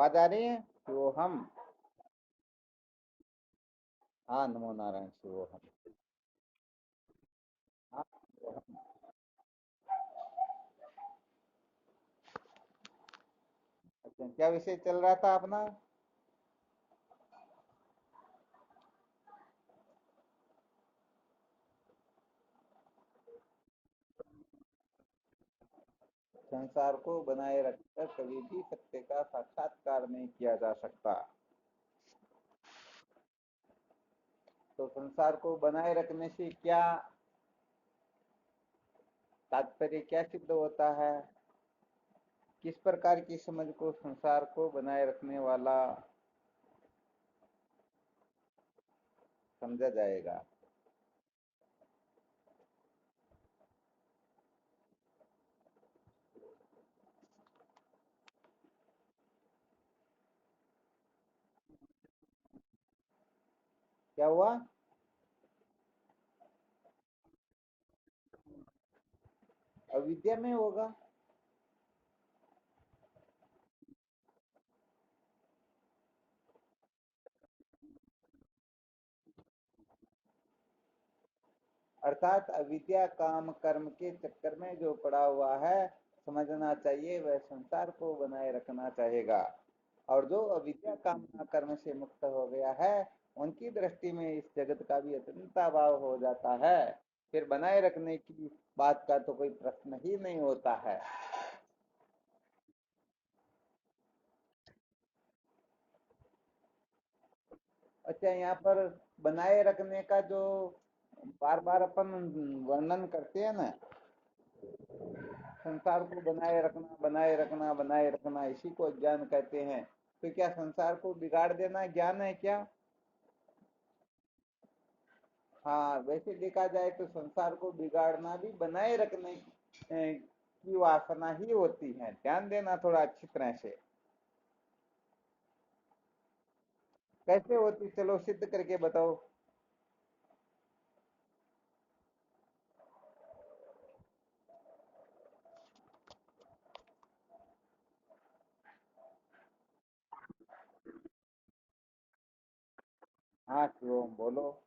आवाज आ रही है? शिवोहम। हाँ, नमो नारायण, शिवोहम। हाँ, शिवोहम। अच्छा, क्या विषय चल रहा था अपना? संसार को बनाए रखकर कभी भी सत्य का साक्षात्कार नहीं किया जा सकता। तो संसार को बनाए रखने से क्या तात्पर्य, क्या सिद्ध होता है? किस प्रकार की समझ को संसार को बनाए रखने वाला समझा जाएगा? क्या हुआ? अविद्या में होगा। अर्थात अविद्या काम कर्म के चक्कर में जो पड़ा हुआ है, समझना चाहिए वह संसार को बनाए रखना चाहेगा। और जो अविद्या कामना कर्म से मुक्त हो गया है, उनकी दृष्टि में इस जगत का भी अत्यंता भाव हो जाता है। फिर बनाए रखने की बात का तो कोई प्रश्न ही नहीं होता है। अच्छा, यहाँ पर बनाए रखने का जो बार बार अपन वर्णन करते हैं ना, संसार को बनाए रखना, बनाए रखना, बनाए रखना, इसी को ज्ञान कहते हैं। तो क्या संसार को बिगाड़ देना ज्ञान है क्या? हाँ, वैसे देखा जाए तो संसार को बिगाड़ना भी बनाए रखने की वासना ही होती है। ध्यान देना थोड़ा अच्छी तरह से। कैसे होती, चलो सिद्ध करके बताओ। हाँ शिवम, बोलो।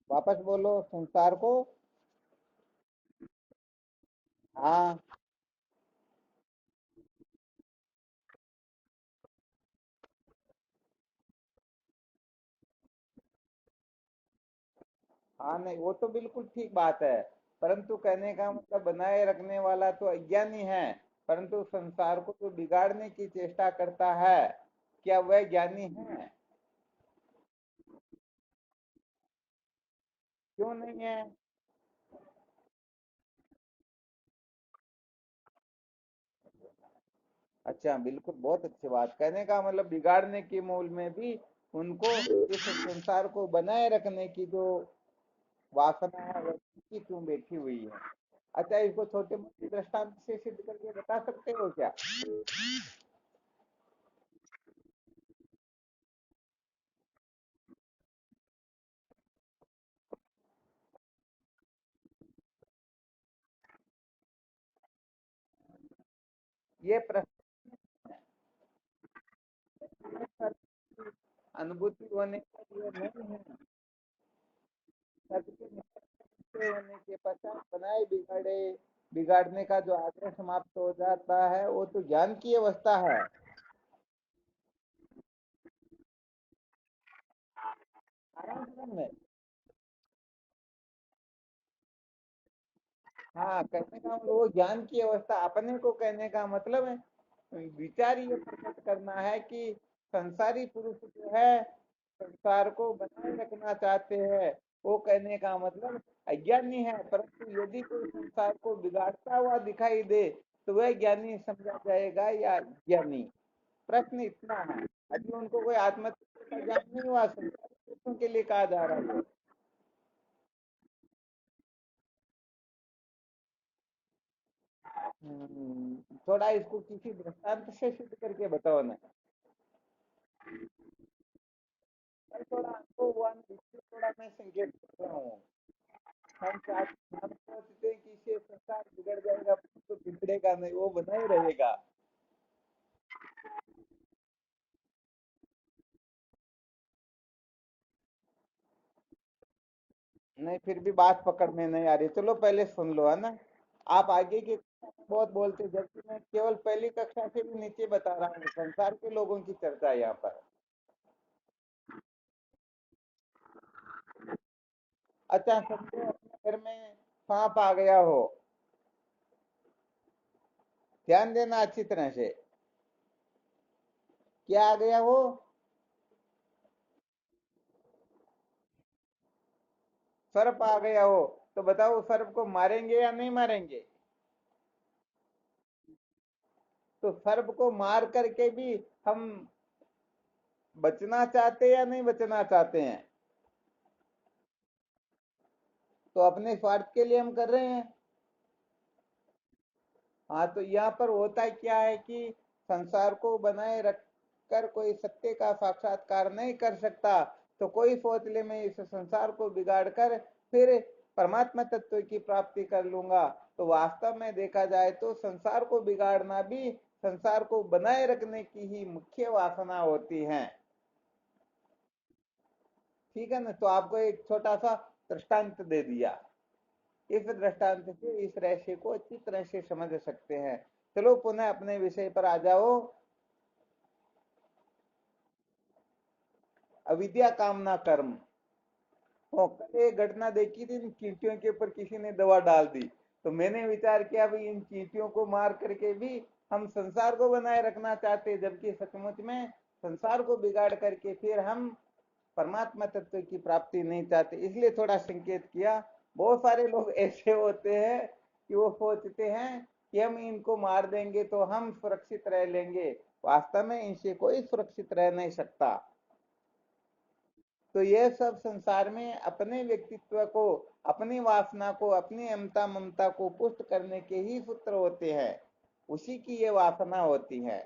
वापस बोलो, संसार को। हाँ। हाँ, नहीं, वो तो बिल्कुल ठीक बात है। परंतु कहने का मतलब बनाए रखने वाला तो अज्ञानी है, परंतु संसार को जो बिगाड़ने की चेष्टा करता है, क्या वह ज्ञानी है? क्यों नहीं है? अच्छा, बिल्कुल, बहुत अच्छी बात। कहने का मतलब बिगाड़ने के मूल में भी उनको इस संसार को बनाए रखने की जो वासना है वह की क्यों बैठी हुई है। अच्छा, इसको छोटे मोटे दृष्टांत से सिद्ध करके बता सकते हो क्या? ये प्रश्न अनुभूति होने का ये नहीं है। सत्य निश्चय होने के पश्चात बनाए बिगाड़े बिगाड़ने का जो आग्रह समाप्त हो जाता है, वो तो ज्ञान की अवस्था है। आराम में। हाँ, कहने का मतलब वो ज्ञान की अवस्था अपने को कहने का मतलब है। विचार ये प्रकट करना है कि संसारी पुरुष जो है संसार को बनाए रखना चाहते हैं, वो कहने का मतलब अज्ञानी है। परंतु यदि कोई संसार को बिगाड़ता हुआ दिखाई दे तो वह ज्ञानी समझा जाएगा या ज्ञानी? प्रश्न इतना है। अभी उनको कोई आत्मतत्व का ज्ञान नहीं हुआ, संसारी पुरुषों के लिए कहा जा रहा है। थोड़ा इसको किसी दृष्टांत से सिद्ध करके बताओ ना। मैं थोड़ा अनुभव हुआ ना, इसलिए थोड़ा मैं संकेत कर रहा हूँ। हम सोचते हैं कि इससे संसार बिगड़ जाएगा, तो बिगड़ेगा नहीं, वो बना ही रहेगा। नहीं, फिर भी बात पकड़ में नहीं आ रही, चलो पहले सुन लो, है ना। आप आगे की कक्षा में बहुत बोलते, जबकि मैं केवल पहली कक्षा से भी नीचे बता रहा हूँ, संसार के लोगों की चर्चा है यहाँ पर। अच्छा समझो, अपने घर में सांप आ गया हो, ध्यान देना अच्छी तरह से। क्या आ गया हो? सर्प आ गया हो, तो बताओ सर्प को मारेंगे या नहीं मारेंगे? तो सर्प को मार करके भी हम बचना चाहते हैं या नहीं बचना चाहते हैं? तो अपने स्वार्थ के लिए हम कर रहे हैं। हाँ, तो यहाँ पर होता क्या है कि संसार को बनाए रखकर कोई सत्य का साक्षात्कार नहीं कर सकता, तो कोई सोच ले मैं इस संसार को बिगाड़ कर फिर परमात्मा तत्व की प्राप्ति कर लूंगा। तो वास्तव में देखा जाए तो संसार को बिगाड़ना भी संसार को बनाए रखने की ही मुख्य वासना होती है। ठीक है ना, तो आपको एक छोटा सा दृष्टांत दे दिया। इस दृष्टांत से इस रहस्य को अच्छी तरह से समझ सकते हैं। चलो पुनः अपने विषय पर आ जाओ। अविद्या कामना कर्म। कल एक घटना देखी थी, इन चींटियों के ऊपर किसी ने दवा डाल दी। तो मैंने विचार किया भाई इन चींटियों को मार करके भी हम संसार को बनाए रखना चाहते, जबकि सचमुच में संसार को बिगाड़ करके फिर हम परमात्मा तत्व की प्राप्ति नहीं चाहते, इसलिए थोड़ा संकेत किया। बहुत सारे लोग ऐसे होते हैं कि वो सोचते हैं कि हम इनको मार देंगे तो हम सुरक्षित रह लेंगे। वास्तव में इनसे कोई सुरक्षित रह नहीं सकता। तो यह सब संसार में अपने व्यक्तित्व को, अपनी वासना को, अपनी अमता ममता को पुष्ट करने के ही सूत्र होते हैं, उसी की ये वासना होती है।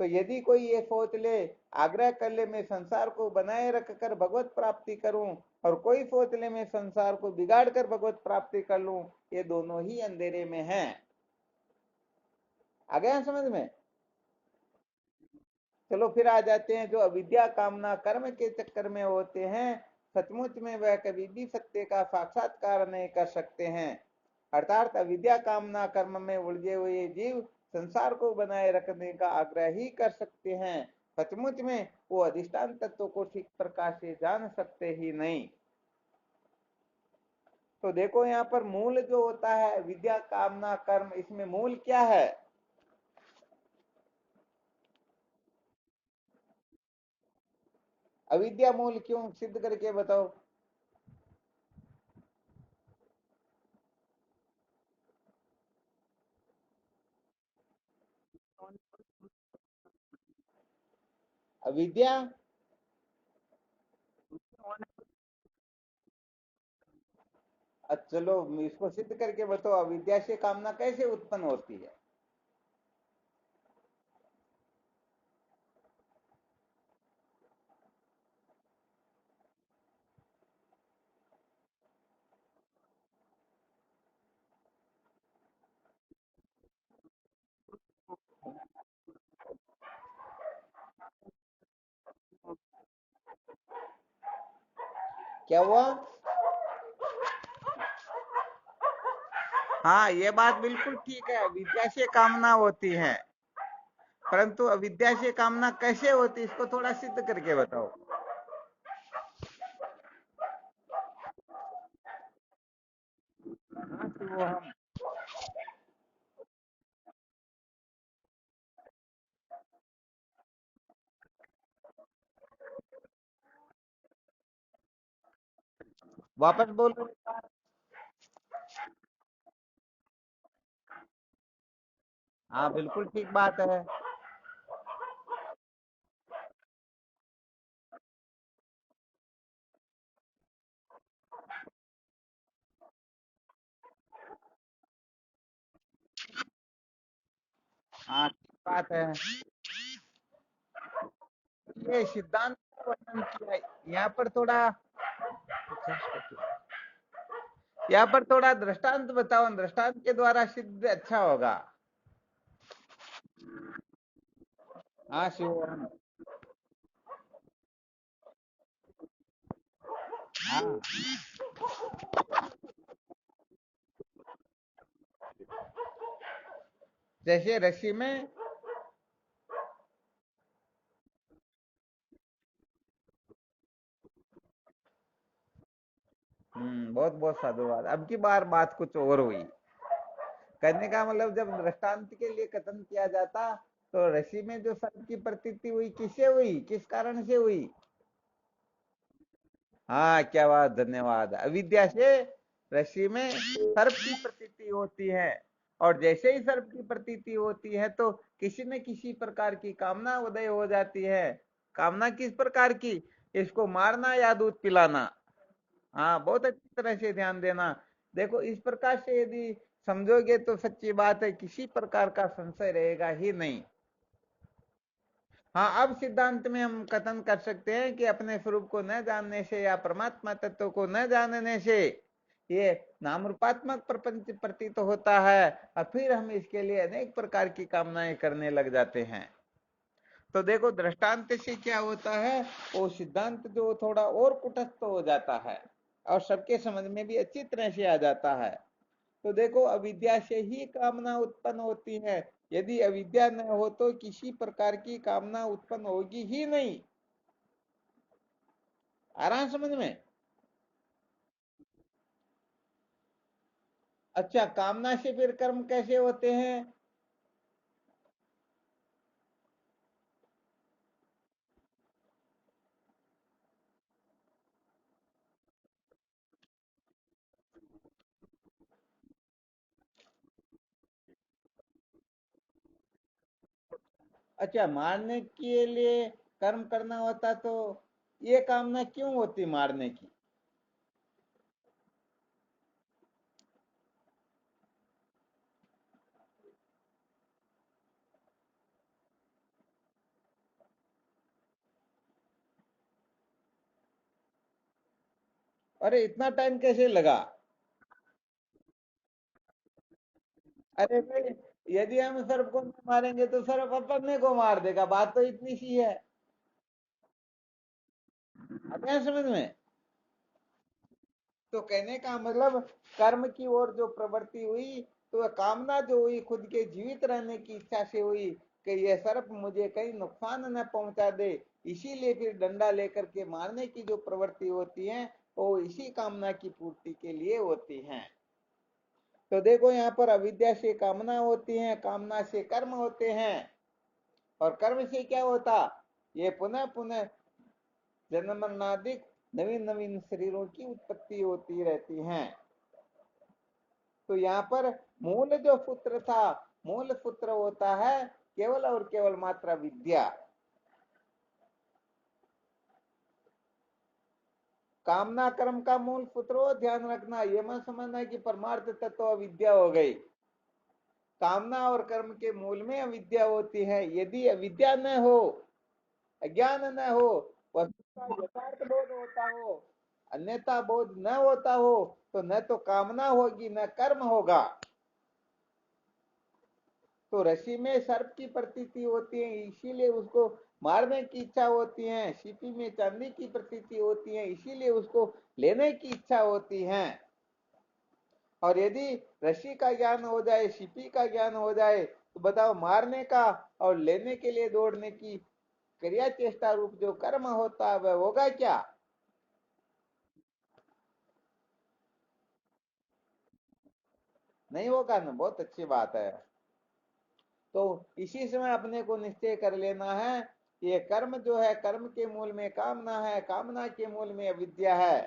तो यदि कोई ये सोच ले, आग्रह कर ले मैं संसार को बनाए रखकर भगवत प्राप्ति करूं, और कोई सोच ले मैं संसार को बिगाड़ कर भगवत प्राप्ति कर लूं, ये दोनों ही अंधेरे में हैं। आ गया समझ में? चलो फिर आ जाते हैं जो अविद्या कामना कर्म के चक्कर में होते हैं, सचमुच में वह कभी भी सत्य का साक्षात्कार नहीं कर सकते हैं। अर्थात अविद्या कामना कर्म में उलझे हुए जीव संसार को बनाए रखने का आग्रह ही कर सकते हैं, सचमुच में वो अधिष्ठान तत्व को ठीक प्रकार से जान सकते ही नहीं। तो देखो यहाँ पर मूल जो होता है विद्या कामना कर्म, इसमें मूल क्या है? अविद्या मूल क्यों, सिद्ध करके बताओ। अविद्या। चलो इसको सिद्ध करके बताओ, अविद्या से कामना कैसे उत्पन्न होती है? क्या हुआ? हाँ, ये बात बिल्कुल ठीक है, अविद्या से कामना होती है, परंतु अविद्या से कामना कैसे होती है इसको थोड़ा सिद्ध करके बताओ। हाँ, तो वो हम वापस बोलो। हाँ, बिल्कुल ठीक बात है। हाँ, ठीक बात है। ये सिद्धांत का वर्णन किया है। यहाँ पर थोड़ा यहाँ पर थोड़ा दृष्टांत बताओ, दृष्टांत के द्वारा सिद्ध अच्छा होगा। हाँ शिव। हाँ। जैसे रस्सी में। बहुत बहुत साधुवाद। अब की बार बात कुछ और हुई। कहने का मतलब जब दृष्टांत के लिए कथन किया जाता, तो रस्सी में जो सर्प की प्रतीति हुई किससे हुई, किस कारण से हुई? हाँ, क्या बात, धन्यवाद। अविद्या से रस्सी में सर्प की प्रतीति होती है, और जैसे ही सर्प की प्रतीति होती है तो किसी न किसी प्रकार की कामना उदय हो जाती है। कामना किस प्रकार की? इसको मारना या दूध पिलाना। हाँ, बहुत अच्छी तरह से ध्यान देना। देखो, इस प्रकार से यदि समझोगे तो सच्ची बात है, किसी प्रकार का संशय रहेगा ही नहीं। हाँ, अब सिद्धांत में हम कथन कर सकते हैं कि अपने स्वरूप को न जानने से या परमात्मा तत्व को न जानने से ये नाम रूपात्मक प्रपंच प्रतीत होता है, और फिर हम इसके लिए अनेक प्रकार की कामनाएं करने लग जाते हैं। तो देखो, दृष्टांत से क्या होता है, वो सिद्धांत जो थोड़ा और कुटस्थ हो जाता है, और सबके समझ में भी अच्छी तरह से आ जाता है। तो देखो, अविद्या से ही कामना उत्पन्न होती है। यदि अविद्या न हो तो किसी प्रकार की कामना उत्पन्न होगी ही नहीं। आ रहा है समझ में? अच्छा, कामना से फिर कर्म कैसे होते हैं? अच्छा, मारने के लिए कर्म करना होता तो ये कामना क्यों होती मारने की? अरे, इतना टाइम कैसे लगा? अरे भाई, यदि हम सर्प को नहीं मारेंगे तो सर्प अपने को मार देगा, बात तो इतनी सी है। अब क्या समझ में? तो कहने का मतलब, कर्म की ओर जो प्रवृत्ति हुई, तो वह कामना जो हुई खुद के जीवित रहने की इच्छा से हुई, कि यह सर्प मुझे कहीं नुकसान न पहुंचा दे। इसीलिए फिर डंडा लेकर के मारने की जो प्रवृत्ति होती है, वो इसी कामना की पूर्ति के लिए होती है। तो देखो, यहाँ पर अविद्या से कामना होती है, कामना से कर्म होते हैं, और कर्म से क्या होता? ये पुनः पुनः जन्म मरणादिक नवीन नवीन शरीरों की उत्पत्ति होती रहती है। तो यहाँ पर मूल जो पुत्र था, मूल पुत्र होता है केवल और केवल मात्र विद्या। कामना कर्म का मूल पुत्र हो, ध्यान रखना, ये मत समझना कि परमार्थ तत्व अविद्या हो गई। कामना और कर्म के मूल में अविद्या होती है। यदि अविद्या न हो, अज्ञान न हो, वस्तु का यथार्थ बोध होता हो, अन्यथा बोध न होता हो, तो न तो कामना होगी न कर्म होगा। तो रस्सी में सर्प की प्रतीति होती है, इसीलिए उसको मारने की इच्छा होती है। सीपी में चांदी की प्रतीति होती है, इसीलिए उसको लेने की इच्छा होती है। और यदि रस्सी का ज्ञान हो जाए, सीपी का ज्ञान हो जाए, तो बताओ, मारने का और लेने के लिए दौड़ने की क्रिया चेष्टा रूप जो कर्म होता है, वह होगा क्या? नहीं होगा ना। बहुत अच्छी बात है। तो इसी समय अपने को निश्चय कर लेना है, ये कर्म जो है, कर्म के मूल में कामना है, कामना के मूल में अविद्या है।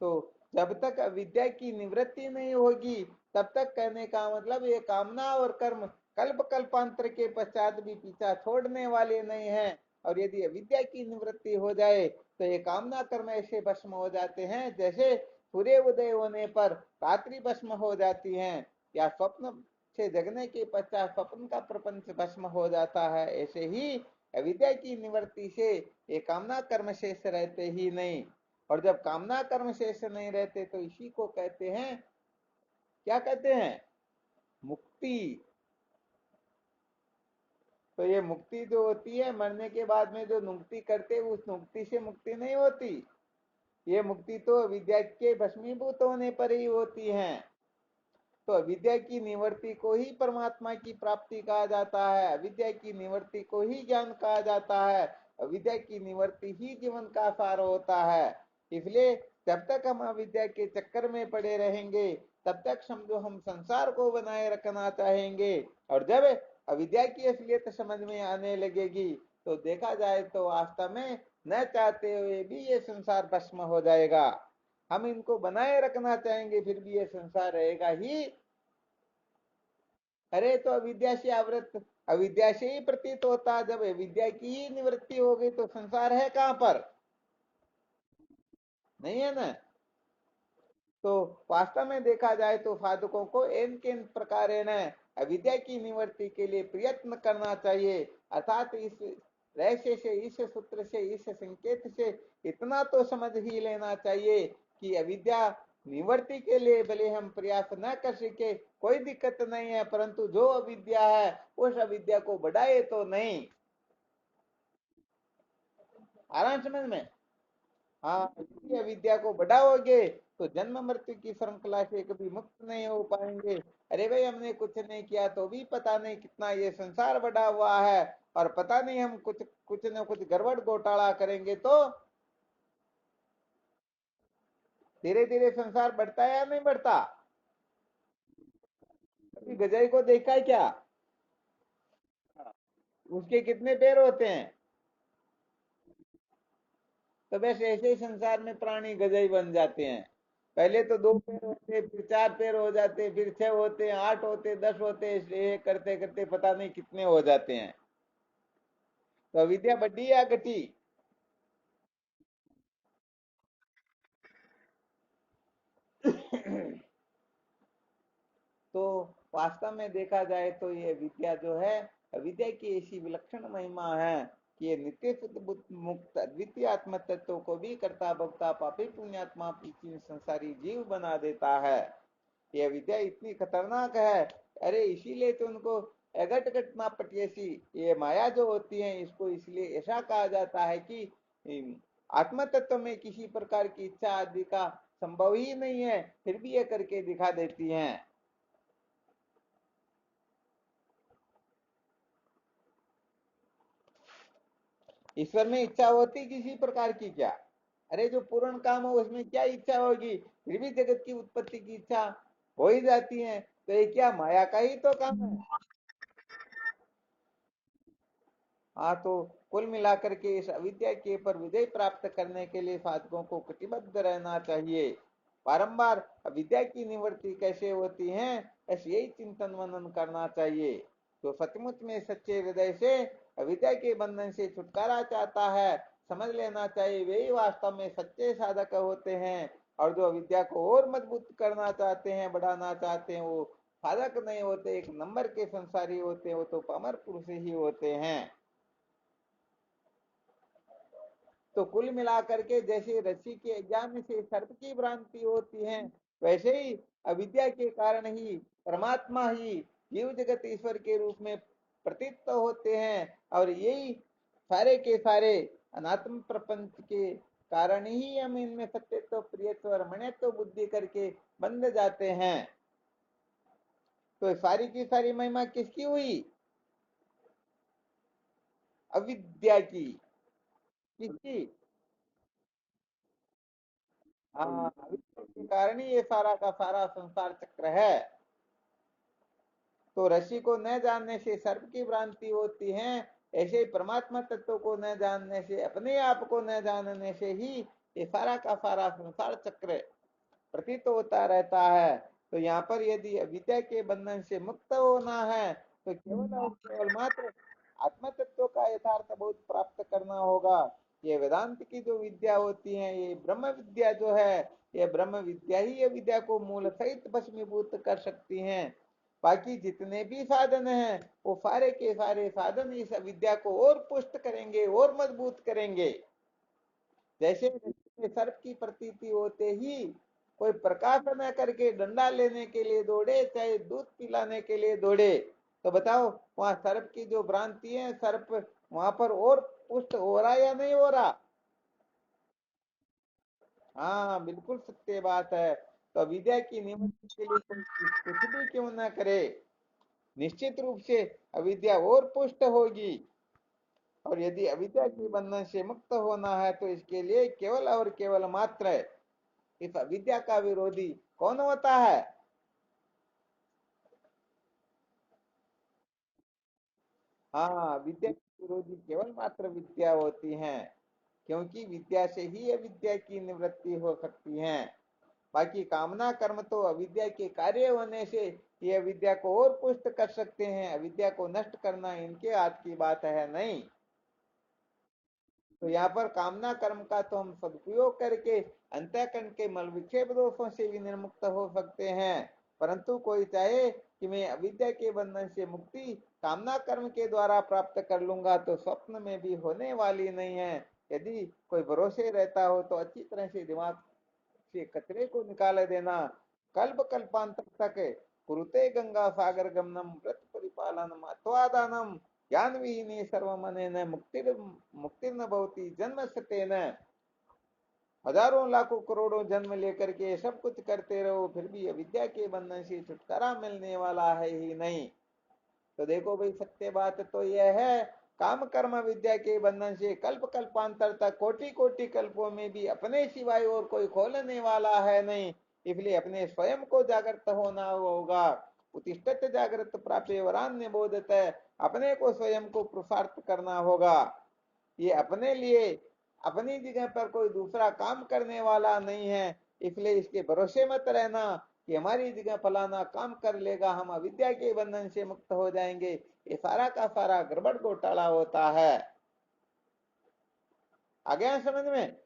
तो जब तक अविद्या की निवृत्ति नहीं होगी, तब तक कहने का मतलब, ये कामना और कर्म कल्प कल्पांतर के पश्चात भी पीछा छोड़ने वाले नहीं है। और यदि अविद्या की निवृत्ति हो जाए, तो ये कामना कर्म ऐसे भस्म हो जाते हैं जैसे सूर्य उदय होने पर रात्रि भस्म हो जाती है, या स्वप्न से जगने के पश्चात स्वप्न का प्रपंच भस्म हो जाता है। ऐसे ही अविद्या की निवृत्ति से ये कामना कर्म शेष रहते ही नहीं। और जब कामना कर्म शेष नहीं रहते तो इसी को कहते हैं, क्या कहते हैं, मुक्ति। तो ये मुक्ति जो होती है, मरने के बाद में जो मुक्ति करते हैं, उस मुक्ति से मुक्ति नहीं होती। ये मुक्ति तो अविद्या के भस्मीभूत होने पर ही होती है। तो अविद्या की निवृत्ति को ही परमात्मा की प्राप्ति कहा जाता है, अविद्या की निवृत्ति को ही ज्ञान कहा जाता है, अविद्या की निवृत्ति ही जीवन का सार होता है। इसलिए जब तक हम अविद्या के चक्कर में पड़े रहेंगे, तब तक समझो हम संसार को बनाए रखना चाहेंगे। और जब अविद्या की असलियत समझ में आने लगेगी, तो देखा जाए तो वास्तव में न चाहते हुए भी ये संसार भस्म हो जाएगा। हम इनको बनाए रखना चाहेंगे, फिर भी ये संसार रहेगा ही। अरे तो अविद्या से आवृत, अविद्या से ही प्रतीत होता, जब विद्या की ही निवृत्ति हो गई तो संसार है कहां पर, नहीं है ना। तो वास्तव में देखा जाए तो साधकों को इन किन प्रकार अविद्या की निवृत्ति के लिए प्रयत्न करना चाहिए। अर्थात इस रहस्य से, इस सूत्र से, इस संकेत से इतना तो समझ ही लेना चाहिए कि अविद्या निवृत्ति के लिए भले हम प्रयास न कर सके कोई दिक्कत नहीं है, परंतु जो अविद्या है उस अविद्या को बढ़ाए तो नहीं। आराम समझ में। हाँ, इसी अविद्या को बढ़ाओगे तो जन्म मृत्यु की श्रृंखला से कभी मुक्त नहीं हो पाएंगे। अरे भाई हमने कुछ नहीं किया तो भी पता नहीं कितना ये संसार बढ़ा हुआ है, और पता नहीं हम कुछ कुछ न कुछ गड़बड़ घोटाला करेंगे तो धीरे धीरे संसार बढ़ता है या नहीं बढ़ता। कभी गजाई को देखा है क्या, उसके कितने पैर होते हैं। तो वैसे ऐसे ही संसार में प्राणी गजाई बन जाते हैं। पहले तो दो पैर होते, फिर चार पैर हो जाते, फिर छह होते, आठ होते, 10 होते, ये करते करते पता नहीं कितने हो जाते हैं। तो अविद्या बढ़ी या घटी। तो वास्तव में देखा जाए तो ये विद्या जो है, विद्या की ऐसी विलक्षण महिमा है कि ये नित्य शुद्ध बुद्ध मुक्त द्वितीय आत्म तत्व को भी कर्ता भोक्ता पापी पुण्यात्मा पीछे संसारी जीव बना देता है। ये विद्या इतनी खतरनाक है। अरे इसीलिए तो उनको अगट घट मापट ऐसी ये माया जो होती है, इसको इसलिए ऐसा कहा जाता है कि आत्म तत्व में किसी प्रकार की इच्छा आदि का संभव ही नहीं है, फिर भी ये करके दिखा देती हैं। ईश्वर में इच्छा होती किसी प्रकार की क्या। अरे जो पूर्ण काम हो उसमें क्या इच्छा होगी, फिर भी जगत की उत्पत्ति की इच्छा हो ही जाती है, तो ये क्या माया का ही तो काम है। हाँ, तो कुल मिलाकर के इस अविद्या के पर विजय प्राप्त करने के लिए साधकों को कटिबद्ध रहना चाहिए। बारंबार अविद्या की निवृत्ति कैसे होती है, ऐसे यही चिंतन मनन करना चाहिए। तो सचमुच में सच्चे हृदय से अविद्या के बंधन से छुटकारा चाहता है, समझ लेना चाहिए वे ही वास्तव में सच्चे साधक होते हैं। और जो अविद्या को और मजबूत करना चाहते हैं, बढ़ाना चाहते हैं, वो साधक नहीं होते, एक नंबर के संसारी होते हैं, वो तो पामर पुरुष ही होते हैं। तो कुल मिलाकर के जैसे रस्सी के ज्ञान से सर्प की भ्रांति होती है, वैसे ही अविद्या के कारण ही परमात्मा ही जीव जगत ईश्वर के रूप में प्रतीत तो होते हैं। और यही सारे के सारे अनात्म प्रपंच के कारण ही हम इनमें सत्यत्व प्रियत्व और मणित्व बुद्धि करके बंध जाते हैं। तो सारी की सारी महिमा किसकी हुई, अविद्या की। किसकी, हाँ, अविद्या के कारण ही ये सारा का सारा संसार चक्र है। तो ऋषि को न जानने से सर्प की भ्रांति होती है, ऐसे ही परमात्मा तत्व को न जानने से, अपने आप को न जानने से ही ये सारा का सारा संसार चक्र प्रतीत होता रहता है। तो यहाँ पर यदि अविद्या के बंधन से मुक्त होना है तो केवल और केवल मात्र आत्म तत्व का यथार्थ बोध प्राप्त करना होगा। ये वेदांत की जो विद्या होती है, ये ब्रह्म विद्या जो है, ये ब्रह्म विद्या ही ये विद्या को मूल सहित भस्मीभूत कर सकती हैं। बाकी जितने भी साधन हैं, वो सारे के सारे साधन इस विद्या को और पुष्ट करेंगे और मजबूत करेंगे। जैसे में सर्प की प्रतीति होते ही कोई प्रकाश न करके डंडा लेने के लिए दौड़े, चाहे दूध पिलाने के लिए दौड़े, तो बताओ वहां सर्प की जो भ्रांति है, सर्प वहां पर और पुष्ट हो रहा या नहीं हो रहा? हाँ, बिल्कुल सत्य बात है। तो विद्या की निवृत्ति के लिए तुम कुछ भी क्यों ना करे, निश्चित रूप से अविद्या और पुष्ट होगी। और यदि अविद्या के बंधन से मुक्त होना है तो इसके लिए केवल और केवल मात्र इस अविद्या का विरोधी कौन होता है? हाँ, विद्या के विरोधी केवल मात्र विद्या होती है, क्योंकि विद्या से ही अविद्या की निवृत्ति हो सकती है। बाकी कामना कर्म तो अविद्या के कार्य होने से ये अविद्या को और पुष्ट कर सकते हैं, अविद्या को नष्ट करना इनके हाथ की बात है नहीं। तो यहाँ पर कामना कर्म का तो हम सदुपयोग करके अंतःकरण के मल विक्षेप दोषों से भी निर्मुक्त हो सकते हैं, परंतु कोई चाहे कि मैं अविद्या के बंधन से मुक्ति कामना कर्म के द्वारा प्राप्त कर लूंगा तो स्वप्न में भी होने वाली नहीं है। यदि कोई भरोसे रहता हो तो अच्छी तरह से दिमाग से कचरे को निकाल देना। कल्प कल्पांतर तक कुरुते गंगा सागर गमनम व्रत परिपालनम अत्वादानम ज्ञान विहीने सर्व मने न मुक्ति न भवती जन्म सतेन। हजारों लाखों करोड़ों जन्म लेकर के सब कुछ करते रहो फिर भी अविद्या के बंधन से छुटकारा मिलने वाला है ही नहीं। तो देखो भाई, सत्य बात तो यह है, काम कर्म विद्या के बंधन से कल्प कल्पांतर तक कोटि कोटि कल्पों में भी अपने सिवाय और कोई खोलने वाला है नहीं। इसलिए अपने स्वयं को जागृत होना होगा। उत्तिष्ठत जागृत प्राप्य वरान्य बोधत है, अपने को स्वयं को पुरुषार्थ करना होगा। ये अपने लिए अपनी जगह पर कोई दूसरा काम करने वाला नहीं है, इसलिए इसके भरोसे मत रहना कि हमारी जगह फलाना काम कर लेगा, हम अविद्या के बंधन से मुक्त हो जाएंगे। ये सारा का सारा गड़बड़ घोटाला होता है। आ गया समझ में?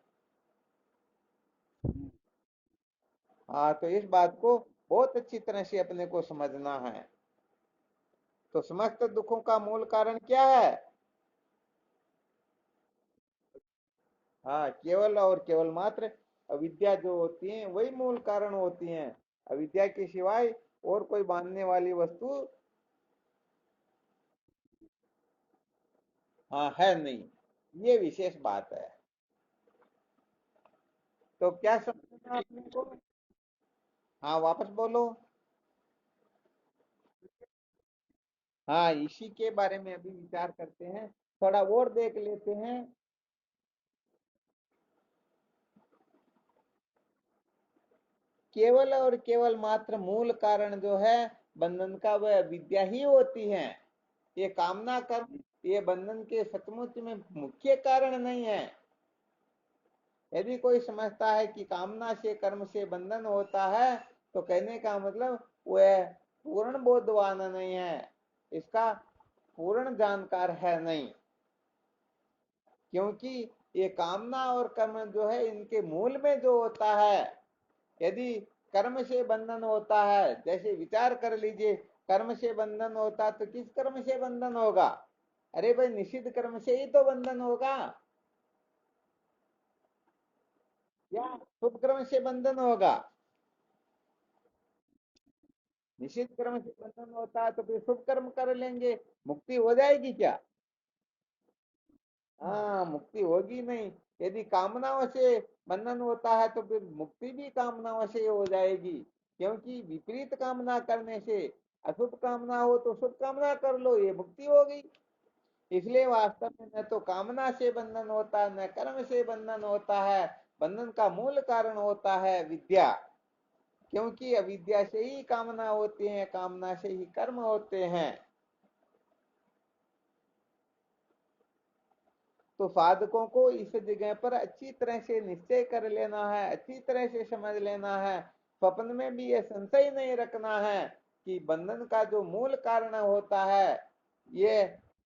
हाँ, तो इस बात को बहुत अच्छी तरह से अपने को समझना है। तो समस्त दुखों का मूल कारण क्या है? हाँ, केवल और केवल मात्र अविद्या जो होती है वही मूल कारण होती है। अविद्या के सिवाय और कोई बांधने वाली वस्तु हाँ है नहीं, ये विशेष बात है। तो क्या समझना आपने को? हाँ, वापस बोलो। हाँ, इसी के बारे में अभी विचार करते हैं, थोड़ा और देख लेते हैं। केवल और केवल मात्र मूल कारण जो है बंधन का, वह विद्या ही होती है। ये कामना कर्म ये बंधन के सचमुच में मुख्य कारण नहीं है। यदि कोई समझता है कि कामना से कर्म से बंधन होता है तो कहने का मतलब वह पूर्ण बोधवान नहीं है, इसका पूर्ण जानकार है नहीं। क्योंकि ये कामना और कर्म जो है इनके मूल में जो होता है, यदि कर्म से बंधन होता है, जैसे विचार कर लीजिए, कर्म से बंधन होता तो किस कर्म से बंधन होगा? अरे भाई, निषिद्ध कर्म से ही तो बंधन होगा, या शुभ कर्म से बंधन होगा? निषिद्ध कर्म से बंधन होता है तो फिर शुभ कर्म कर लेंगे, मुक्ति हो जाएगी क्या? हाँ, मुक्ति होगी नहीं। यदि कामनाओं से बंधन होता है तो फिर मुक्ति भी कामनाओं से हो जाएगी, क्योंकि विपरीत कामना करने से, अशुभ कामना हो तो शुभ कामना कर लो, ये मुक्ति हो गई। इसलिए वास्तव में न तो कामना से बंधन होता है न कर्म से बंधन होता है, बंधन का मूल कारण होता है विद्या। क्योंकि अविद्या से ही कामना होती है, कामना से ही कर्म होते हैं। तो साधकों को इस जगह पर अच्छी तरह से निश्चय कर लेना है, अच्छी तरह से समझ लेना है, स्वप्न में भी यह संशय नहीं रखना है कि बंधन का जो मूल कारण होता है ये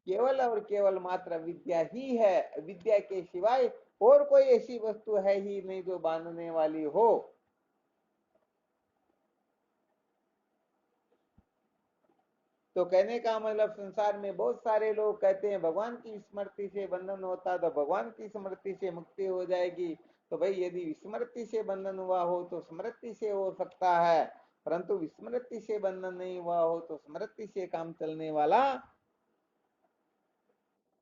केवल और केवल मात्र विद्या ही है। विद्या के सिवाय और कोई ऐसी वस्तु है ही नहीं जो बांधने वाली हो। तो कहने का मतलब, संसार में बहुत सारे लोग कहते हैं भगवान की स्मृति से बंधन होता तो भगवान की स्मृति से मुक्ति हो जाएगी, तो भाई यदि विस्मृति से बंधन हुआ हो तो स्मृति से हो सकता है, परंतु विस्मृति से बंधन नहीं हुआ हो तो स्मृति से काम चलने वाला,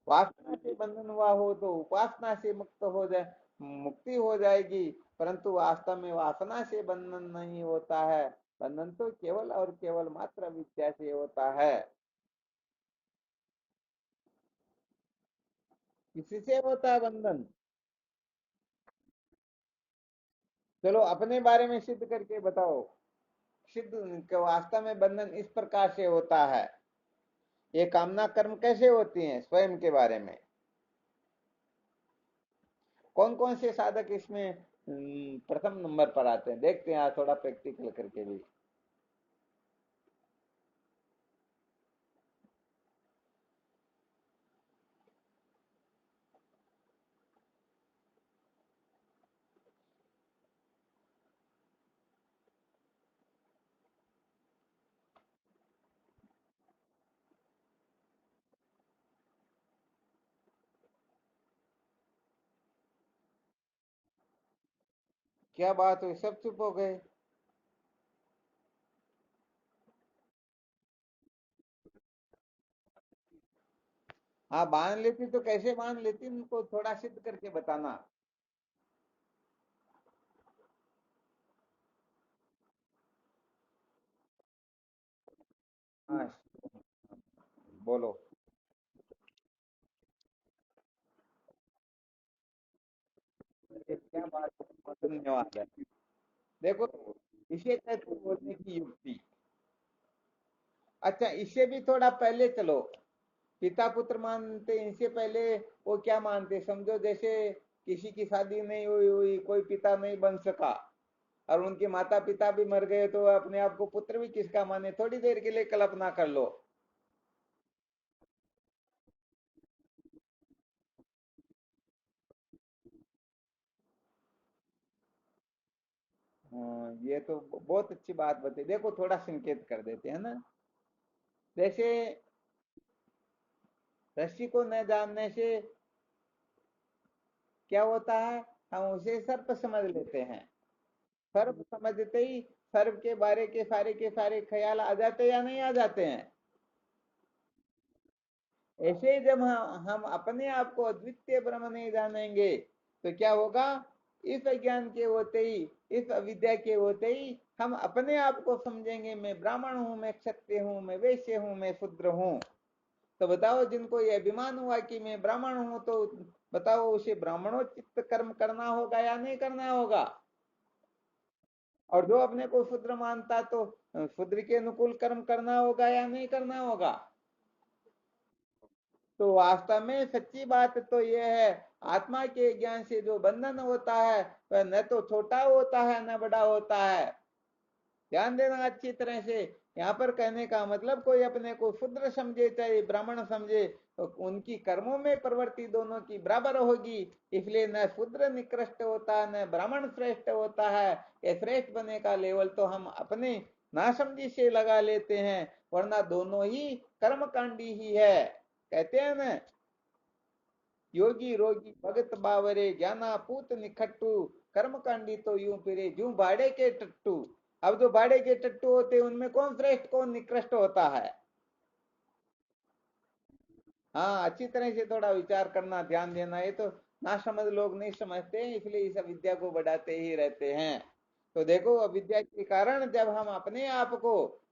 वासना से बंधन हुआ हो तो उपासना से मुक्त हो जाए, मुक्ति हो जाएगी। परंतु वास्तव में वासना से बंधन नहीं होता है, बंधन तो केवल और केवल मात्र विद्या से होता है। किसी से होता है बंधन? चलो अपने बारे में सिद्ध करके बताओ, सिद्ध वास्तव में बंधन इस प्रकार से होता है, ये कामना कर्म कैसे होती हैं स्वयं के बारे में। कौन कौन से साधक इसमें प्रथम नंबर पर आते हैं, देखते हैं थोड़ा प्रैक्टिकल करके भी। क्या बात हुई, सब चुप हो गए? हाँ बांध लेती तो कैसे बांध लेती, उनको थोड़ा सिद्ध करके बताना। हाँ बोलो। ये क्या बात है, बहुत धन्यवाद है। देखो, इसे कहते हैं बोलने की युक्ति। अच्छा इससे भी थोड़ा पहले चलो, पिता पुत्र मानते इनसे पहले वो क्या मानते, समझो जैसे किसी की शादी नहीं हुई हुई, कोई पिता नहीं बन सका और उनके माता पिता भी मर गए, तो अपने आप को पुत्र भी किसका माने, थोड़ी देर के लिए कल्पना कर लो। हाँ, ये तो बहुत अच्छी बात बताई। देखो थोड़ा संकेत कर देते हैं ना, जैसे रस्सी को न जानने से क्या होता है, हम उसे सर्प समझ लेते हैं। सर्प समझते ही सर्प के बारे के सारे ख्याल आ जाते या नहीं आ जाते हैं। ऐसे ही जब हम अपने आप को अद्वितीय ब्रह्म नहीं जानेंगे तो क्या होगा, इस अज्ञान के होते ही, इस अविद्या के होते ही हम अपने आप को समझेंगे, मैं ब्राह्मण हूँ, मैं क्षत्रिय हूँ, मैं वैश्य हूँ, मैं शूद्र हूँ। तो बताओ जिनको ये अभिमान हुआ कि मैं ब्राह्मण हूँ, तो बताओ उसे ब्राह्मणोचित कर्म करना होगा या नहीं करना होगा। और जो अपने को शूद्र मानता तो शूद्र के अनुकूल कर्म करना होगा या नहीं करना होगा। तो वास्तव में सच्ची बात तो यह है, आत्मा के ज्ञान से जो बंधन होता है वह न तो छोटा होता है न बड़ा होता है। ध्यान देना अच्छी तरह से। यहाँ पर कहने का मतलब कोई अपने को शूद्र समझे चाहे ब्राह्मण समझे, तो उनकी कर्मों में प्रवृत्ति दोनों की बराबर होगी। इसलिए न शूद्र निकृष्ट होता न ब्राह्मण श्रेष्ठ होता है। ये श्रेष्ठ बने का लेवल तो हम अपने नासमझी से लगा लेते हैं, वरना दोनों ही कर्मकांडी ही है। कहते हैं ना, योगी रोगी भगत बावरे ज्ञाना पूत निखट्टू, कर्मकांडी तो यूं फिरे जू भाड़े के टट्टू। अब जो भाड़े के टट्टू होते हैं उनमें कौन श्रेष्ठ कौन निकृष्ट होता है? हाँ अच्छी तरह से थोड़ा विचार करना, ध्यान देना। ये तो ना समझ लोग नहीं समझते हैं, इसलिए इस अविद्या को बढ़ाते ही रहते हैं। तो देखो अविद्या के कारण जब हम अपने आप को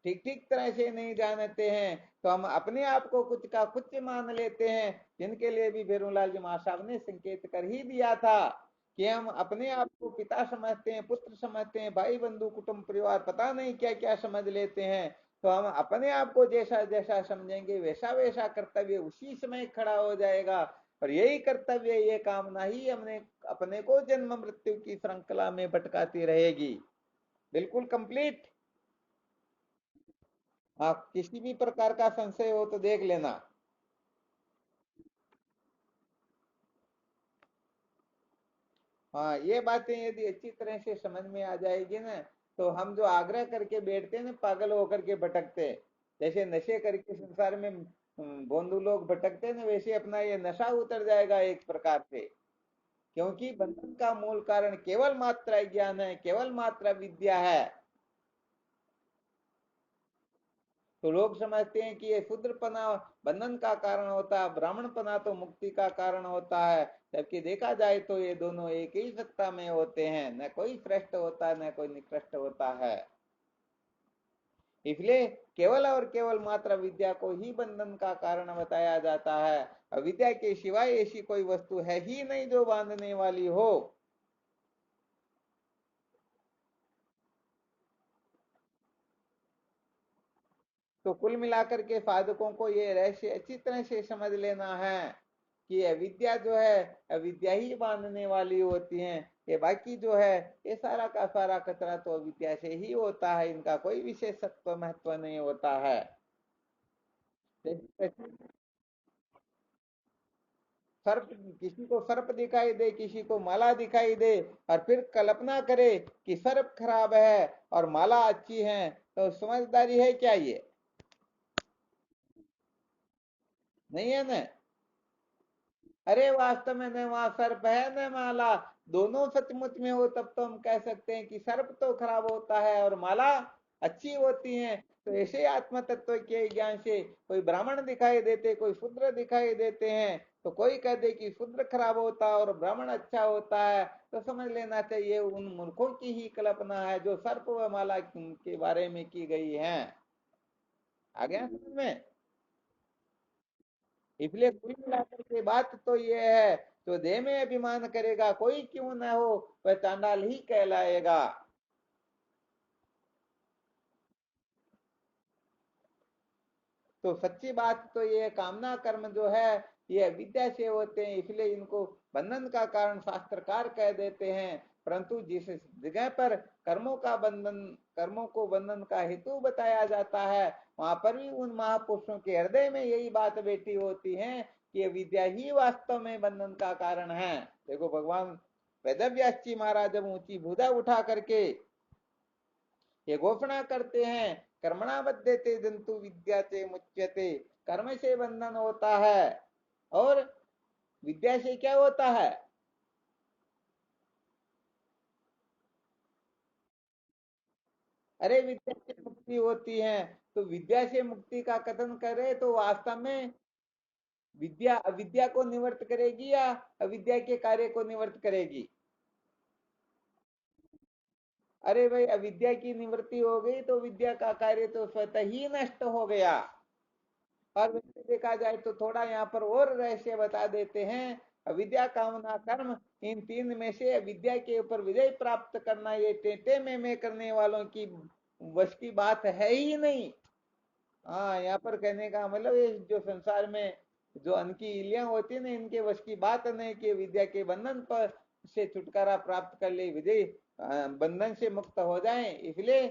ठीक ठीक तरह से नहीं जानते हैं तो हम अपने आप को कुछ का कुछ मान लेते हैं, जिनके लिए भी भेरूलाल जी महासाहब ने संकेत कर ही दिया था कि हम अपने आप को पिता समझते हैं, पुत्र समझते हैं, भाई बंधु कुटुंब परिवार पता नहीं क्या क्या समझ लेते हैं। तो हम अपने आप को जैसा जैसा समझेंगे वैसा वैसा कर्तव्य उसी समय खड़ा हो जाएगा। और यही कर्तव्य, ये कामना ही हमने अपने को जन्म मृत्यु की श्रृंखला में भटकाती रहेगी। बिल्कुल कंप्लीट। आप किसी भी प्रकार का संशय हो तो देख लेना। हाँ ये बातें यदि अच्छी तरह से समझ में आ जाएगी ना, तो हम जो आग्रह करके बैठते हैं ना, पागल होकर के भटकते हैं, जैसे नशे करके संसार में बोंदू लोग भटकते हैं ना, वैसे अपना ये नशा उतर जाएगा एक प्रकार से क्योंकि बंधन का मूल कारण केवल मात्र ज्ञान है, केवल मात्र विद्या है। तो लोग समझते हैं कि ये शूद्रपना बंधन का कारण होता है, ब्राह्मणपना तो मुक्ति का कारण होता है। जबकि देखा जाए तो ये दोनों एक ही सत्ता में होते हैं, न कोई श्रेष्ठ होता है न कोई निकृष्ट होता है। इसलिए केवल और केवल मात्र विद्या को ही बंधन का कारण बताया जाता है। अविद्या के सिवाय ऐसी कोई वस्तु है ही नहीं जो बांधने वाली हो। तो कुल मिलाकर के साधकों को ये रहस्य अच्छी तरह से समझ लेना है कि अविद्या जो है, अविद्या ही बांधने वाली होती है। ये बाकी जो है, ये सारा का सारा कचरा तो अविद्या से ही होता है, इनका कोई विशेषत्व महत्व नहीं होता है। सर्प, किसी को सर्प दिखाई दे, किसी को माला दिखाई दे, और फिर कल्पना करे कि सर्प खराब है और माला अच्छी है, तो समझदारी है क्या ये? नहीं है ना। अरे वास्तव में न वहां सर्प है न माला, दोनों सचमुच में हो तब तो हम कह सकते हैं कि सर्प तो खराब होता है और माला अच्छी होती है। तो ऐसे आत्म तत्व के ज्ञान से कोई ब्राह्मण दिखाई देते, कोई शूद्र दिखाई देते हैं, तो कोई कह दे कि शूद्र खराब होता है और ब्राह्मण अच्छा होता है, तो समझ लेना चाहिए उन मूर्खों की ही कल्पना है जो सर्प व माला के बारे में की गई है। आ गया समझ में? इसलिए कुल मिलाकर के बात तो ये है, जो देह में अभिमान करेगा कोई क्यों ना हो, वह चांडाल ही कहलाएगा। तो सच्ची बात तो ये कामना कर्म जो है, ये विद्या से होते हैं, इसलिए इनको बंधन का कारण शास्त्रकार कह देते हैं। परंतु जिस जगह पर कर्मों का बंधन, कर्मों को बंधन का हेतु बताया जाता है, वहां पर भी उन महापुरुषों के हृदय में यही बात बैठी होती है कि विद्या ही वास्तव में बंधन का कारण है। देखो भगवान वेदव्यास जी महाराज जब ऊंची भुजा उठा करके ये घोषणा करते हैं, कर्मणा बध्यते जंतु विद्या से मुच्यते, कर्म से बंधन होता है और विद्या से क्या होता है? अरे विद्या से मुक्ति होती है। तो विद्या से मुक्ति का कथन करे तो वास्तव में विद्या अविद्या को निवर्त करेगी या अविद्या के कार्य को निवर्त करेगी? अरे भाई, अविद्या की निवृत्ति हो गई तो विद्या का कार्य तो स्वतः ही नष्ट हो गया। और वैसे देखा जाए तो थोड़ा यहाँ पर और रहस्य बता देते हैं। अविद्या कामना कर्म, इन तीन में से अविद्या के ऊपर विजय प्राप्त करना ये टेटे में करने वालों की वश की बात है ही नहीं। हाँ, यहाँ पर कहने का मतलब ये जो संसार में जो अन्न की इलियां होती है ना, इनके वश की बात नहीं कि विद्या के बंधन पर से छुटकारा प्राप्त कर ले, विजय बंधन से मुक्त हो जाए। इसलिए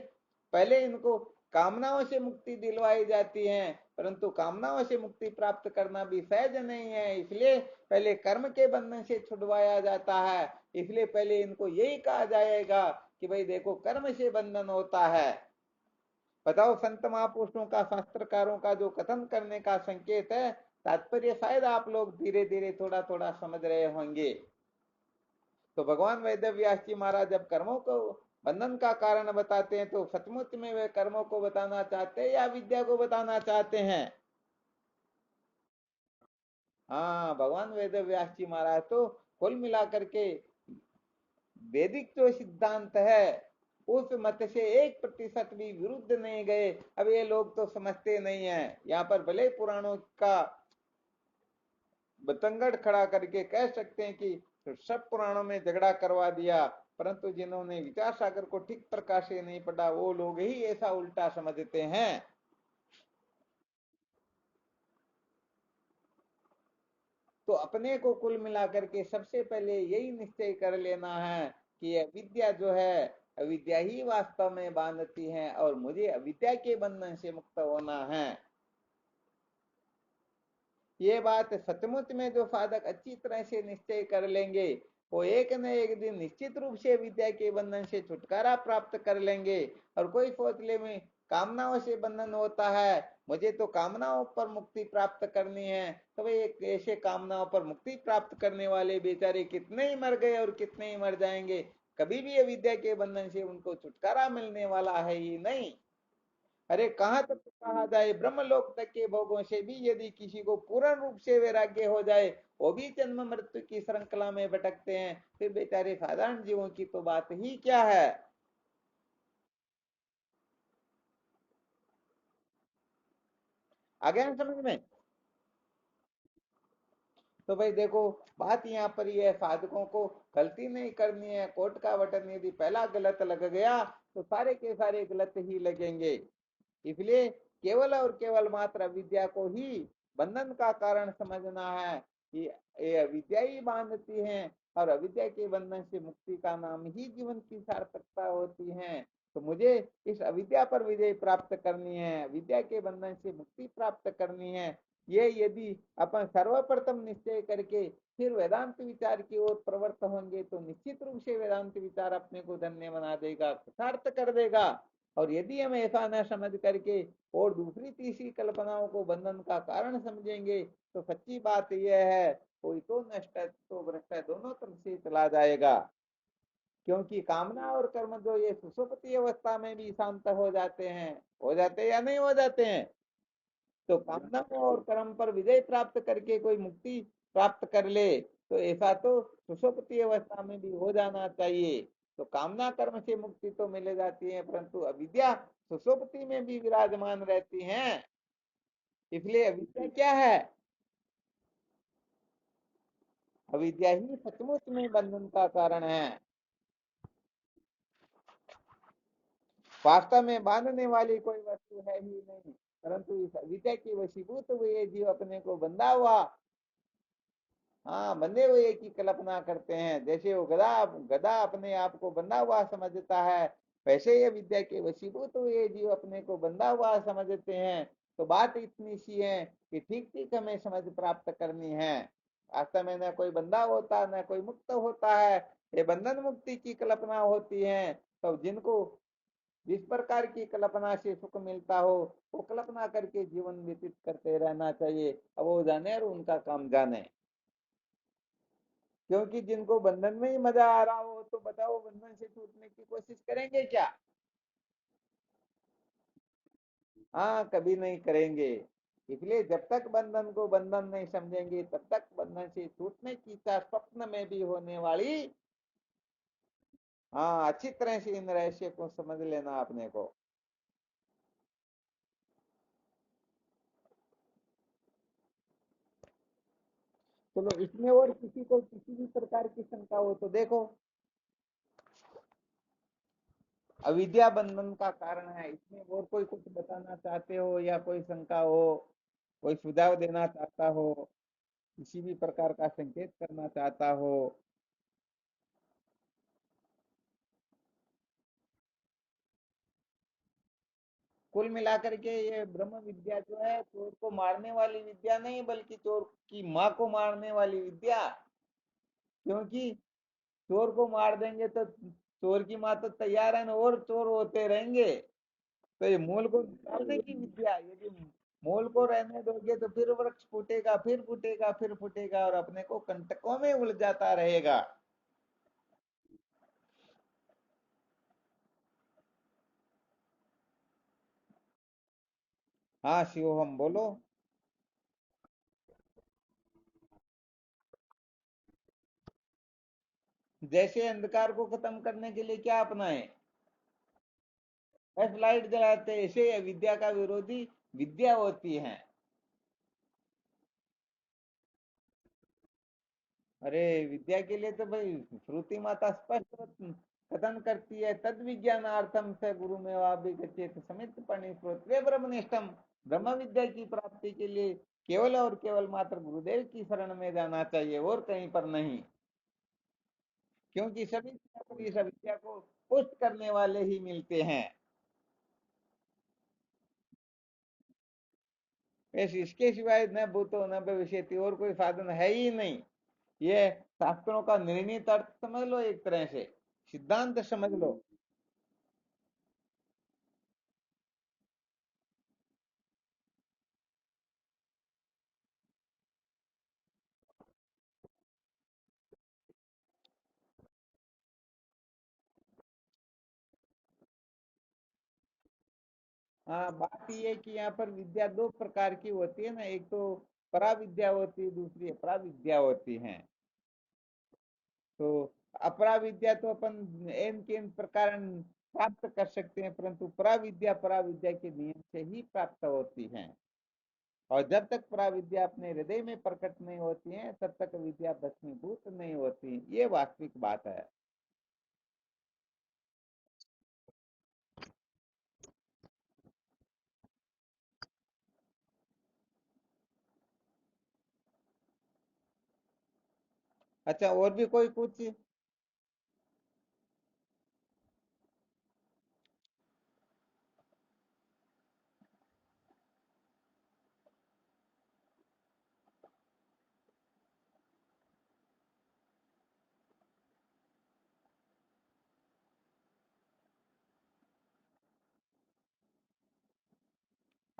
पहले इनको कामनाओं से मुक्ति दिलवाई जाती है, परंतु कामनाओं से मुक्ति प्राप्त करना भी सहज नहीं है, इसलिए पहले कर्म के बंधन से छुड़वाया जाता है। इसलिए पहले इनको यही कहा जाएगा कि भाई देखो, कर्म से बंधन होता है। बताओ, संत महापुरुषों का, शास्त्रकारों का जो कथन करने का संकेत है, तात्पर्य शायद आप लोग धीरे धीरे थोड़ा थोड़ा समझ रहे होंगे। तो भगवान वेद व्यास जी महाराज जब कर्मों को बंधन का कारण बताते हैं, तो सचमुच में वे कर्मों को बताना चाहते हैं या विद्या को बताना चाहते हैं? हाँ, भगवान वेद व्यास जी महाराज तो कुल मिलाकर के वैदिक जो सिद्धांत है उस मत से 1% भी विरुद्ध नहीं गए। अब ये लोग तो समझते नहीं है, यहाँ पर भले पुराणों का बतंगड़ खड़ा करके कह सकते हैं कि सब पुराणों में झगड़ा करवा दिया, परंतु जिन्होंने विचार सागर को ठीक प्रकार से नहीं पढ़ा वो लोग ही ऐसा उल्टा समझते हैं। तो अपने को कुल मिलाकर के सबसे पहले यही निश्चय कर लेना है कि अविद्या जो है, अविद्या ही वास्तव में बांधती है और मुझे अविद्या के बंधन से मुक्त होना है। ये बात सचमुच में जो साधक अच्छी तरह से निश्चय कर लेंगे, वो एक न एक दिन निश्चित रूप से विद्या के बंधन से छुटकारा प्राप्त कर लेंगे। और कोई सोच ले में कामनाओं से बंधन होता है, मुझे तो कामनाओं पर मुक्ति प्राप्त करनी है, तो भाई एक ऐसे कामनाओं पर मुक्ति प्राप्त करने वाले बेचारे कितने ही मर गए और कितने ही मर जाएंगे, कभी भी अविद्या के बंधन से उनको छुटकारा मिलने वाला है ही नहीं। अरे कहाँ तक तो कहा जाए, ब्रह्मलोक तक के भोगों से भी यदि किसी को पूर्ण रूप से वैराग्य हो जाए, वो भी जन्म मृत्यु की श्रृंखला में भटकते हैं, फिर बेचारे साधारण जीवों की तो बात ही क्या है। आ गया ना समझ में? तो भाई देखो, बात यहाँ पर ये है, साधकों को गलती नहीं करनी है। कोर्ट का बटन यदि पहला गलत लग गया तो सारे के सारे गलत ही लगेंगे। इसलिए केवल और केवल मात्र अविद्या को ही बंधन का कारण समझना है कि ये अविद्या ही बांधती है, और अविद्या के बंधन से मुक्ति का नाम ही जीवन की सार्थकता होती है। तो मुझे इस अविद्या पर विजय प्राप्त करनी है, विद्या के बंधन से मुक्ति प्राप्त करनी है। ये यदि अपन सर्वप्रथम निश्चय करके फिर वेदांत विचार की ओर प्रवृत्त होंगे तो निश्चित रूप से वेदांत विचार अपने को धन्य बना देगा, कृतार्थ कर देगा। और यदि हम ऐसा न समझ करके और दूसरी तीसरी कल्पनाओं को बंधन का कारण समझेंगे तो सच्ची बात यह है, कोई तो नष्ट है तो भ्रष्ट है, दोनों तरफ से चला जाएगा। क्योंकि कामना और कर्म जो ये सुषुप्ति अवस्था में भी शांत हो जाते हैं, हो जाते हैं या नहीं हो जाते हैं। तो कामना और कर्म पर विजय प्राप्त करके कोई मुक्ति प्राप्त कर ले तो ऐसा तो सुषुप्ति अवस्था में भी हो जाना चाहिए। तो कामना कर्म से मुक्ति तो मिल जाती है, परंतु अविद्या सुषुप्ति में भी विराजमान रहती है। इसलिए अविद्या क्या है? अविद्या ही सचमुच में बंधन का कारण है। वास्तव में बांधने वाली कोई वस्तु है ही नहीं, परंतु इस अविद्या की वशीभूत हुए जीव अपने को बंधा हुआ, हाँ बंधे हुए की कल्पना करते हैं। जैसे वो गधा गधा अपने आप को बंधा हुआ समझता है, वैसे ये विद्या के वशीभूत हुए जीव अपने को बंधा हुआ समझते हैं। तो बात इतनी सी है कि ठीक ठीक हमें समझ प्राप्त करनी है। वास्तव में न कोई बंधा होता न कोई मुक्त होता है, ये बंधन मुक्ति की कल्पना होती है। तो जिनको जिस प्रकार की कल्पना से सुख मिलता हो वो कल्पना करके जीवन व्यतीत करते रहना चाहिए, अब वो जाने और उनका काम जाने। क्योंकि जिनको बंधन में ही मजा आ रहा हो तो बताओ बंधन से छूटने की कोशिश करेंगे क्या? हाँ कभी नहीं करेंगे। इसलिए जब तक बंधन को बंधन नहीं समझेंगे तब तक बंधन से छूटने की इच्छा स्वप्न में भी होने वाली। हाँ अच्छी तरह से इन रहस्य को समझ लेना अपने को। चलो इसमें और किसी को किसी भी प्रकार की शंका हो तो देखो, अविद्या बंधन का कारण है, इसमें और कोई कुछ बताना चाहते हो या कोई शंका हो, कोई सुझाव देना चाहता हो, किसी भी प्रकार का संकेत करना चाहता हो। कुल मिलाकर के ये ब्रह्म विद्या जो है चोर को मारने वाली विद्या नहीं, बल्कि चोर की माँ को मारने वाली विद्या। क्योंकि चोर को मार देंगे तो चोर की माँ तो तैयार है ना, और चोर होते रहेंगे। तो ये मूल को निकालने की विद्या, यदि मूल को रहने दोगे तो फिर वृक्ष फूटेगा, फिर फूटेगा, फिर फूटेगा और अपने को कंटकों में उलझाता रहेगा। हाँ शिव हम बोलो। जैसे अंधकार को खत्म करने के लिए क्या अपनाए? बस लाइट जलाते, ऐसे विद्या का विरोधी विद्या होती है। अरे विद्या के लिए तो भाई श्रुति माता स्पष्ट कथन करती है, तद विज्ञानार्थम से गुरु में वाभिगच्छेत समित पणिप्रोत्वे ब्रह्मनिष्ठम। ब्रह्म विद्या की प्राप्ति के लिए केवल और केवल मात्र गुरुदेव की शरण में जाना चाहिए और कहीं पर नहीं। क्योंकि सभी इस विद्या को पुष्ट करने वाले ही मिलते हैं। वैसे इसके सिवाय न भूतो न भविष्यति और कोई साधन है ही नहीं। ये शास्त्रों का निर्णीत अर्थ समझ लो, एक तरह से सिद्धांत समझ लो। हाँ, बात ये है कि यहाँ पर विद्या दो प्रकार की होती है ना, एक तो परा विद्या होती है, दूसरी अपरा विद्या होती है। तो अपरा विद्या तो अपन एन के एन प्रकार प्राप्त कर सकते हैं, परंतु परा विद्या के नियम से ही प्राप्त होती है। और जब तक परा विद्या अपने हृदय में प्रकट नहीं होती है, तब तक विद्या भस्मीभूत नहीं होती, ये वास्तविक बात है। अच्छा, और भी कोई कुछ?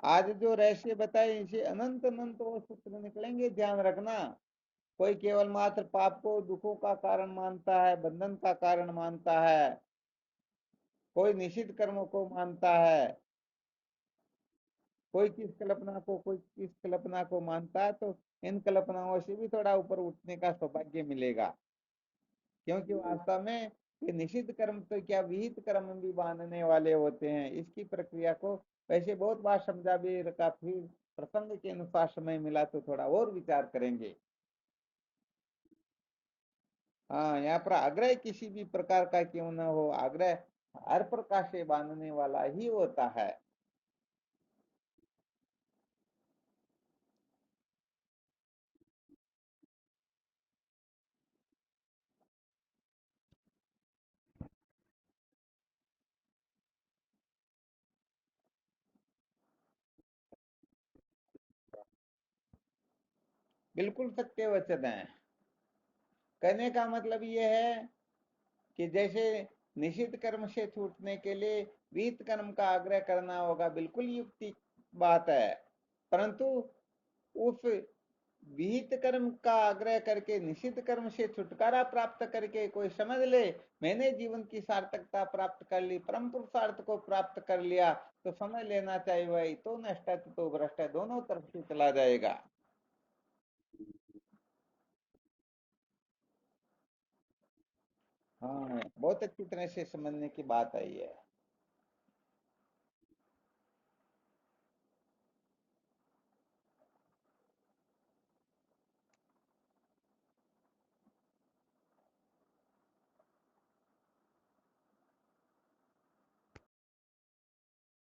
आज जो रहस्य बताए, इसे अनंत अनंत वो सूत्र निकलेंगे, ध्यान रखना। कोई केवल मात्र पाप को दुखों का कारण मानता है, बंधन का कारण मानता है, कोई निषिद्ध कर्मों को मानता है, कोई किस कल्पना को, कोई किस कल्पना को मानता है, तो इन कल्पनाओं से भी थोड़ा ऊपर उठने का सौभाग्य मिलेगा। क्योंकि वास्तव में ये निषिद्ध कर्म तो क्या, विहित कर्म भी बांधने वाले होते हैं। इसकी प्रक्रिया को वैसे बहुत बार समझा भी रखा, फिर प्रसंग के अनुसार समय मिला तो थोड़ा और विचार करेंगे। हाँ, यहाँ पर आग्रह किसी भी प्रकार का क्यों न हो, आग्रह हर प्रकार से बांधने वाला ही होता है। बिल्कुल सत्य वचन है। कहने का मतलब ये है कि जैसे निषिद्ध कर्म से छूटने के लिए विहित कर्म का आग्रह करना होगा, बिल्कुल युक्ति बात है। परंतु उस विहित कर्म का आग्रह करके निषिद्ध कर्म से छुटकारा प्राप्त करके कोई समझ ले मैंने जीवन की सार्थकता प्राप्त कर ली, परम पुरुषार्थ को प्राप्त कर लिया, तो समझ लेना चाहिए भाई तो नष्ट है तो भ्रष्ट है, दोनों तरफ से चला जाएगा। हाँ, बहुत अच्छी तरह से समझने की बात आई है।